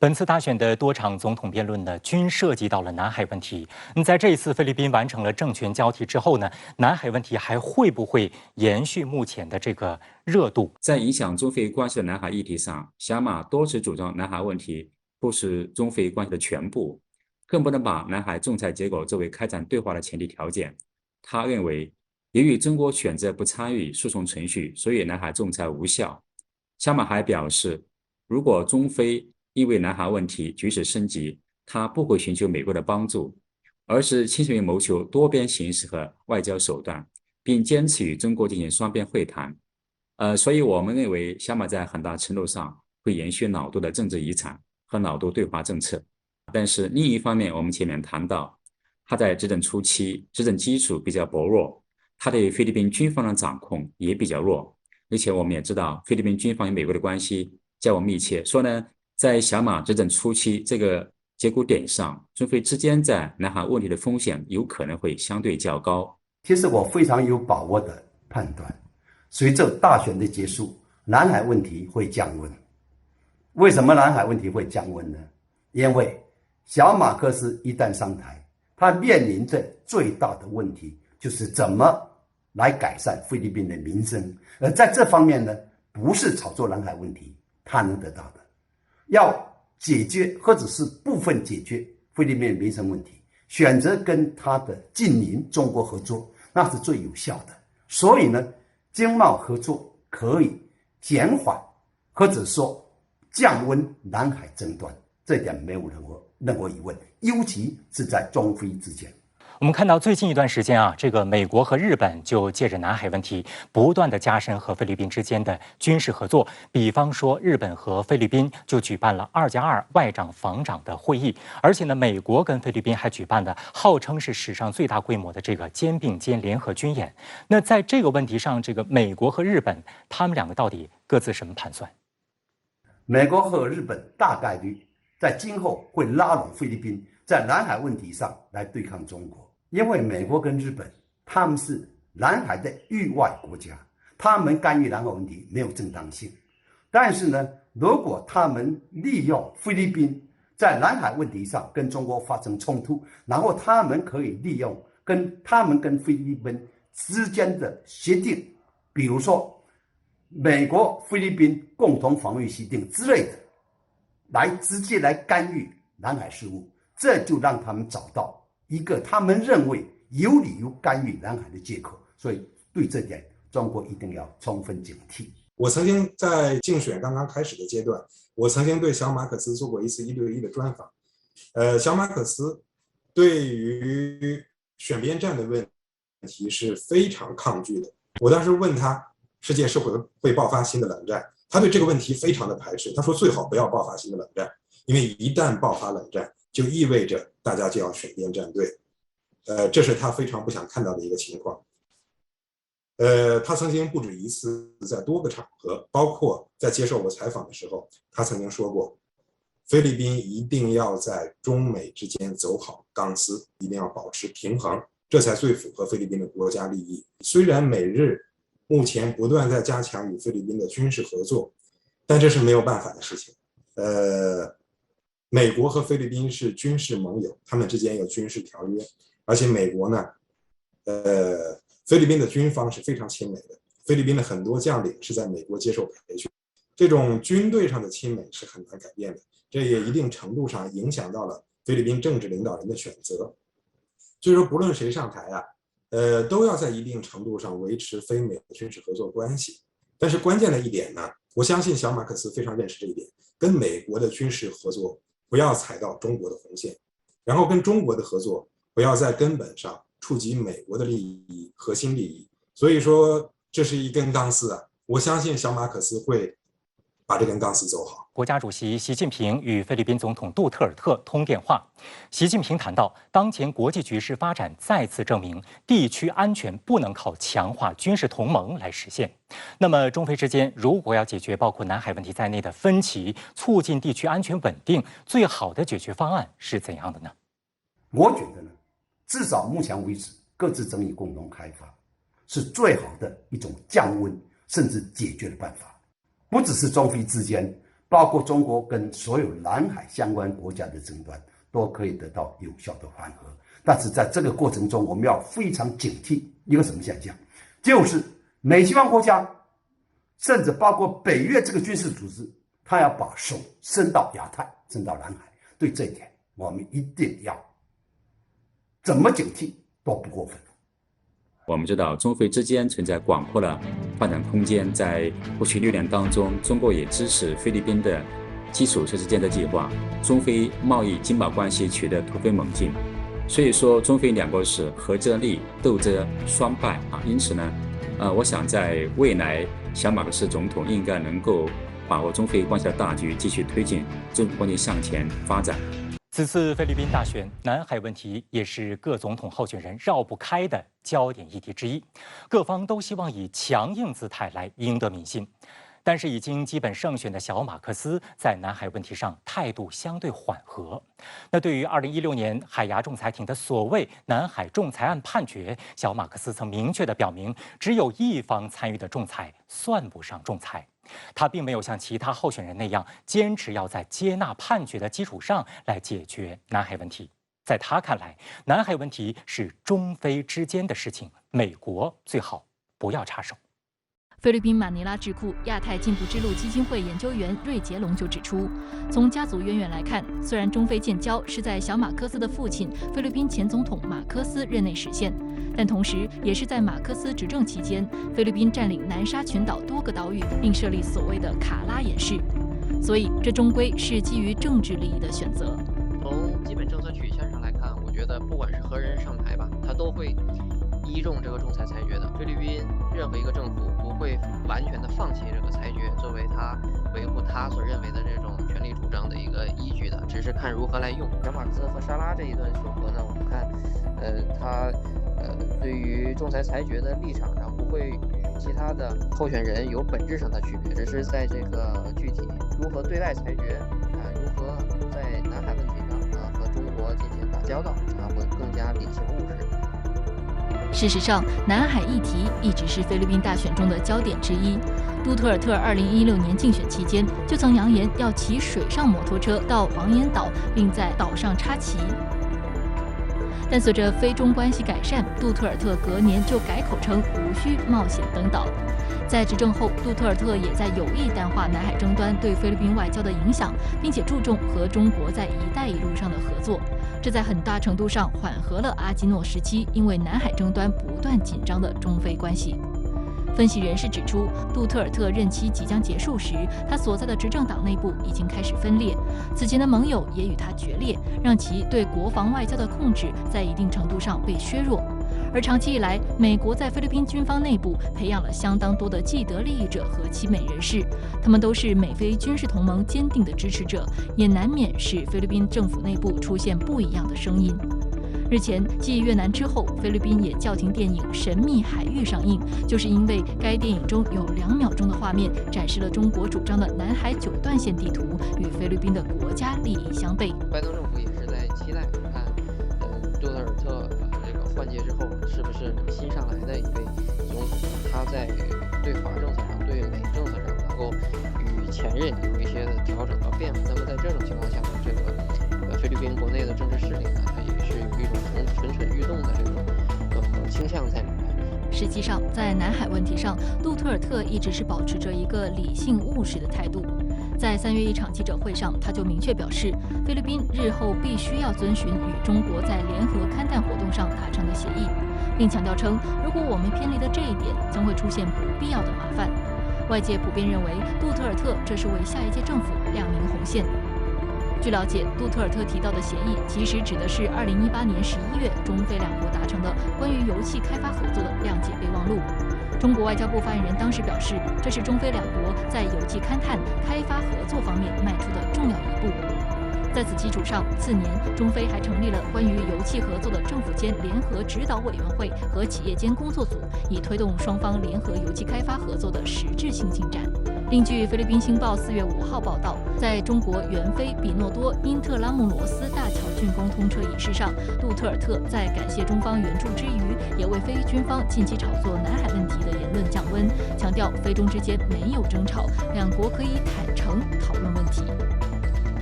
本次大选的多场总统辩论呢，均涉及到了南海问题。在这一次菲律宾完成了政权交替之后呢，南海问题还会不会延续目前的这个热度？在影响中菲关系的南海议题上，小马多次主张南海问题不是中菲关系的全部，更不能把南海仲裁结果作为开展对话的前提条件。他认为，由于中国选择不参与诉讼程序，所以南海仲裁无效。小马还表示，如果中菲因为南海问题局势升级，他不会寻求美国的帮助，而是倾向于谋求多边形式和外交手段，并坚持与中国进行双边会谈。所以我们认为小马在很大程度上会延续老杜的政治遗产和老杜对华政策。但是另一方面，我们前面谈到，他在执政初期执政基础比较薄弱，他对菲律宾军方的掌控也比较弱，而且我们也知道菲律宾军方与美国的关系较为密切，说呢，在小马执政初期这个节骨点上，中菲之间在南海问题的风险有可能会相对较高。其实我非常有把握的判断，随着大选的结束，南海问题会降温。为什么南海问题会降温呢？因为小马克思一旦上台，他面临着最大的问题就是怎么来改善菲律宾的民生，而在这方面呢，不是炒作南海问题他能得到的，要解决或者是部分解决菲律宾的民生问题，选择跟他的近邻中国合作，那是最有效的。所以呢，经贸合作可以减缓或者说降温南海争端，这点没有任何疑问，尤其是在中菲之间。我们看到最近一段时间啊，这个美国和日本就借着南海问题不断的加深和菲律宾之间的军事合作。比方说，日本和菲律宾就举办了2+2外长防长的会议，而且呢，美国跟菲律宾还举办了号称是史上最大规模的这个肩并肩联合军演。那在这个问题上，这个美国和日本他们两个到底各自什么盘算？美国和日本大概率在今后会拉拢菲律宾，在南海问题上来对抗中国。因为美国跟日本他们是南海的域外国家，他们干预南海问题没有正当性。但是呢，如果他们利用菲律宾在南海问题上跟中国发生冲突，然后他们可以利用跟菲律宾之间的协定，比如说美国菲律宾共同防御协定之类的，来直接来干预南海事务，这就让他们找到一个他们认为有理由干预南海的借口。所以对这点，中国一定要充分警惕。我曾经在竞选刚刚开始的阶段，我曾经对小马可斯做过一次1对1的专访。小马可斯对于选边站的问题是非常抗拒的。我当时问他，世界是否会爆发新的冷战？他对这个问题非常的排斥，他说最好不要爆发新的冷战，因为一旦爆发冷战，就意味着大家就要选边站队。这是他非常不想看到的一个情况。他曾经不止一次在多个场合，包括在接受我采访的时候，他曾经说过，菲律宾一定要在中美之间走好钢丝，一定要保持平衡，这才最符合菲律宾的国家利益。虽然美日目前不断在加强与菲律宾的军事合作，但这是没有办法的事情。美国和菲律宾是军事盟友，他们之间有军事条约，而且美国呢，菲律宾的军方是非常亲美的，菲律宾的很多将领是在美国接受培训，这种军队上的亲美是很难改变的，这也一定程度上影响到了菲律宾政治领导人的选择。所以说，不论谁上台啊，都要在一定程度上维持非美的军事合作关系。但是关键的一点呢，我相信小马可斯非常认识这一点，跟美国的军事合作不要踩到中国的红线，然后跟中国的合作不要在根本上触及美国的利益、核心利益。所以说，这是一根钢丝啊！我相信小马可斯会把这根钢丝走好。国家主席习近平与菲律宾总统杜特尔特通电话，习近平谈到，当前国际局势发展再次证明，地区安全不能靠强化军事同盟来实现。那么，中菲之间如果要解决包括南海问题在内的分歧，促进地区安全稳定，最好的解决方案是怎样的呢？我觉得呢，至少目前为止，各自争议共同开发是最好的一种降温甚至解决的办法。不只是中菲之间，包括中国跟所有南海相关国家的争端，都可以得到有效的缓和。但是在这个过程中，我们要非常警惕一个什么现象，就是美西方国家，甚至包括北约这个军事组织，他要把手伸到亚太，伸到南海。对这一点，我们一定要怎么警惕都不过分。我们知道，中非之间存在广阔的发展空间。在过去6年当中，中国也支持菲律宾的基础设施建设计划，中非贸易经贸关系取得突飞猛进。所以说，中非两国是合则利，斗则双败啊。因此呢，我想在未来，小马克思总统应该能够把握中非关系的大局，继续推进中非关系向前发展。此次菲律宾大选，南海问题也是各总统候选人绕不开的焦点议题之一，各方都希望以强硬姿态来赢得民心。但是已经基本胜选的小马克思在南海问题上态度相对缓和。那对于2016年海牙仲裁庭的所谓南海仲裁案判决，小马克思曾明确地表明，只有一方参与的仲裁算不上仲裁。他并没有像其他候选人那样坚持要在接纳判决的基础上来解决南海问题。在他看来，南海问题是中非之间的事情，美国最好不要插手。菲律宾马尼拉智库亚太进步之路基金会研究员瑞杰龙就指出，从家族渊源来看，虽然中非建交是在小马克思的父亲菲律宾前总统马科斯任内实现，但同时也是在马克思执政期间，菲律宾占领南沙群岛多个岛屿，并设立所谓的卡拉演示，所以这终归是基于政治利益的选择。从基本政策取向上来看，我觉得不管是何人上台吧，他都会依重这个仲裁裁决的。菲律宾任何一个政府不会完全的放弃这个裁决作为他维护他所认为的这种权利主张的一个依据的，只是看如何来用。小马克思和沙拉这一段复合呢，我们看，他对于仲裁裁决的立场上不会与其他的候选人有本质上的区别，只是在这个具体如何对待裁决如何在南海问题上和中国进行打交道，会更加理性务实。事实上，南海议题一直是菲律宾大选中的焦点之一。杜特尔特2016年竞选期间就曾扬言要骑水上摩托车到黄岩岛，并在岛上插旗。但随着菲中关系改善，杜特尔特隔年就改口称无需冒险登岛。在执政后，杜特尔特也在有意淡化南海争端对菲律宾外交的影响，并且注重和中国在“一带一路”上的合作，这在很大程度上缓和了阿基诺时期因为南海争端不断紧张的中菲关系。分析人士指出，杜特尔特任期即将结束时，他所在的执政党内部已经开始分裂，此前的盟友也与他决裂，让其对国防外交的控制在一定程度上被削弱。而长期以来，美国在菲律宾军方内部培养了相当多的既得利益者和亲美人士，他们都是美菲军事同盟坚定的支持者，也难免使菲律宾政府内部出现不一样的声音。日前，继越南之后，菲律宾也叫停电影《神秘海域》上映，就是因为该电影中有2秒钟的画面展示了中国主张的南海9段线地图与菲律宾的国家利益相悖。拜登政府也是在期待看，杜特尔特这个换届之后是不是新上来的一位总统，他在对华政策上、对美政策上能够与前任有一些的调整和变化。那么在这种情况下呢，这个菲律宾国内的政治势力呢，它也是有一种蠢蠢欲动的这种倾向在里面。实际上，在南海问题上，杜特尔特一直是保持着一个理性务实的态度。在3月一场记者会上，他就明确表示，菲律宾日后必须要遵循与中国在联合勘探活动上达成的协议，并强调称，如果我们偏离了这一点，将会出现不必要的麻烦。外界普遍认为，杜特尔特这是为下一届政府亮明红线。据了解，杜特尔特提到的协议其实指的是2018年11月中菲两国达成的关于油气开发合作的谅解备忘录。中国外交部发言人当时表示，这是中菲两国在油气勘探、开发合作方面迈出的重要一步。在此基础上，次年中菲还成立了关于油气合作的政府间联合指导委员会和企业间工作组，以推动双方联合油气开发合作的实质性进展。另另据菲律宾星报4月5号报道，在中国援非比诺多因特拉穆罗斯大桥竣工通车仪式上，杜特尔特在感谢中方援助之余，也为非军方近期炒作南海问题的言论降温，强调非中之间没有争吵，两国可以坦诚讨论问题。